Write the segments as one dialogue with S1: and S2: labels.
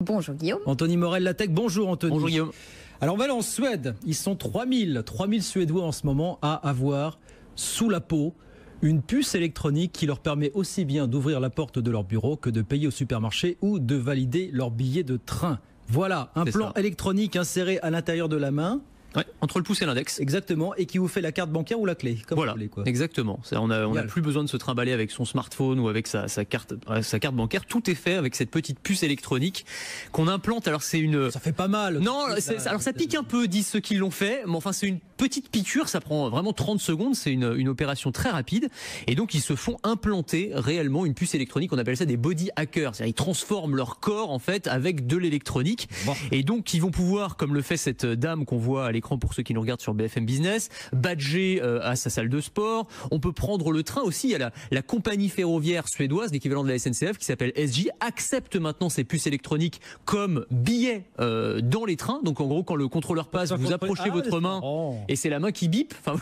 S1: Bonjour Guillaume.
S2: Anthony Morel, la tech. Bonjour Anthony.
S3: Bonjour Guillaume.
S2: Alors on va aller en Suède. Ils sont 3000 Suédois en ce moment à avoir sous la peau une puce électronique qui leur permet aussi bien d'ouvrir la porte de leur bureau que de payer au supermarché ou de valider leur billet de train. Voilà, un plan électronique inséré à l'intérieur de la main.
S3: Ouais, entre le pouce et l'index.
S2: Exactement, et qui vous fait la carte bancaire ou la clé, comme
S3: voilà,
S2: vous voulez, quoi.
S3: Exactement. On n'a plus besoin de se trimballer avec son smartphone ou avec sa carte bancaire. Tout est fait avec cette petite puce électronique qu'on implante. Alors c'est une.
S2: Ça fait pas mal.
S3: Non, alors ça pique un peu, disent ceux qui l'ont fait. Mais enfin, c'est une petite piqûre. Ça prend vraiment 30 secondes. C'est une opération très rapide. Et donc ils se font implanter réellement une puce électronique. On appelle ça des body hackers. C'est-à-dire ils transforment leur corps en fait avec de l'électronique. Bon. Et donc ils vont pouvoir, comme le fait cette dame qu'on voit à l'écran pour ceux qui nous regardent sur BFM Business, badger à sa salle de sport. On peut prendre le train aussi. Il y a la compagnie ferroviaire suédoise, l'équivalent de la SNCF, qui s'appelle SJ, accepte maintenant ces puces électroniques comme billets dans les trains. Donc en gros, quand le contrôleur passe, vous approchez votre main et c'est la main qui bip. Enfin,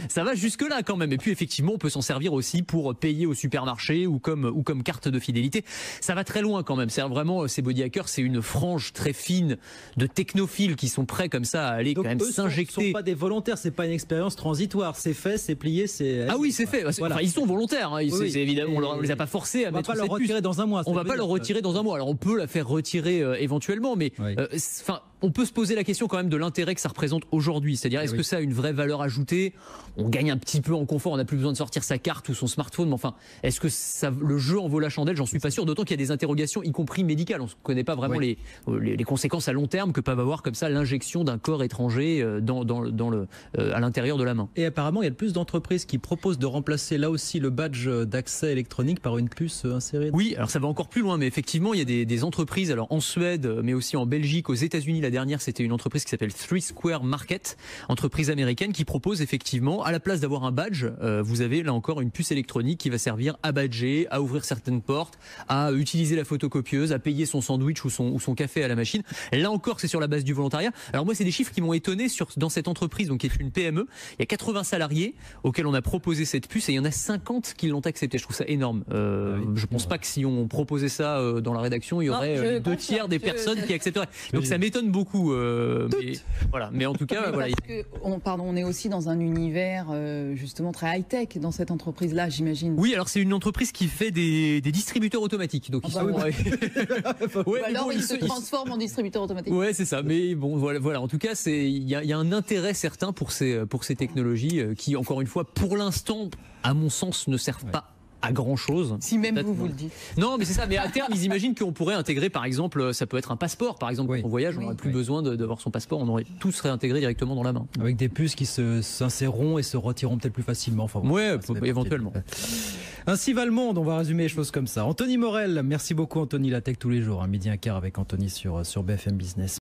S3: ça va jusque là quand même. Et puis effectivement, on peut s'en servir aussi pour payer au supermarché ou comme carte de fidélité. Ça va très loin quand même. C'est vraiment, ces body hackers, c'est une frange très fine de technophiles qui sont prêts comme ça à aller quand même s'injecter.
S2: Ils ne sont pas des volontaires, c'est pas une expérience transitoire. C'est fait, c'est plié, c'est.
S3: Ah oui, c'est fait. Voilà. Enfin, ils sont volontaires. Hein. Oui. C'est évidemment, on les a pas forcés à mettre cette puce.
S2: On va pas leur retirer dans un mois.
S3: On va pas leur retirer dans un mois. Alors on peut la faire retirer éventuellement, mais enfin. On peut se poser la question quand même de l'intérêt que ça représente aujourd'hui. C'est-à-dire, est-ce que ça a une vraie valeur ajoutée? On gagne un petit peu en confort, on n'a plus besoin de sortir sa carte ou son smartphone. Mais enfin, est-ce que le jeu en vaut la chandelle? J'en suis pas sûr. D'autant qu'il y a des interrogations, y compris médicales. On ne connaît pas vraiment les conséquences à long terme que peuvent avoir comme ça l'injection d'un corps étranger à l'intérieur de la main.
S2: Et apparemment, il y a de plus d'entreprises qui proposent de remplacer là aussi le badge d'accès électronique par une puce insérée.
S3: Oui, alors ça va encore plus loin, mais effectivement, il y a des entreprises, alors en Suède, mais aussi en Belgique, aux États-Unis. La dernière, c'était une entreprise qui s'appelle Three Square Market, entreprise américaine qui propose effectivement, à la place d'avoir un badge, vous avez là encore une puce électronique qui va servir à badger, à ouvrir certaines portes, à utiliser la photocopieuse, à payer son sandwich ou son café à la machine. Là encore, c'est sur la base du volontariat. Alors moi, c'est des chiffres qui m'ont étonné dans cette entreprise, donc qui est une PME. Il y a 80 salariés auxquels on a proposé cette puce et il y en a 50 qui l'ont accepté. Je trouve ça énorme. Je pense pas que si on proposait ça dans la rédaction, il y aurait 2/3 des personnes qui accepteraient. Donc ça m'étonne beaucoup. Mais en tout cas, voilà.
S1: On est aussi dans un univers justement très high-tech dans cette entreprise-là, j'imagine.
S3: Oui, alors c'est une entreprise qui fait des distributeurs automatiques. Donc
S1: ils se transforment en distributeurs automatiques.
S3: Ouais, c'est ça. Mais bon, voilà. En tout cas, il y a un intérêt certain pour ces technologies qui, encore une fois, pour l'instant, à mon sens, ne servent pas à grand chose.
S1: Si même vous le dites.
S3: Non, mais c'est ça. Mais à terme, ils imaginent qu'on pourrait intégrer, par exemple, ça peut être un passeport, par exemple, quand on voyage, on n'aurait plus besoin d'avoir son passeport, tout serait intégré directement dans la main.
S2: Avec des puces qui s'inséreront et se retireront peut-être plus facilement. Enfin,
S3: éventuellement.
S2: Ainsi va le monde, on va résumer les choses comme ça. Anthony Morel, merci beaucoup Anthony, la tech tous les jours, 12h15 avec Anthony sur BFM Business.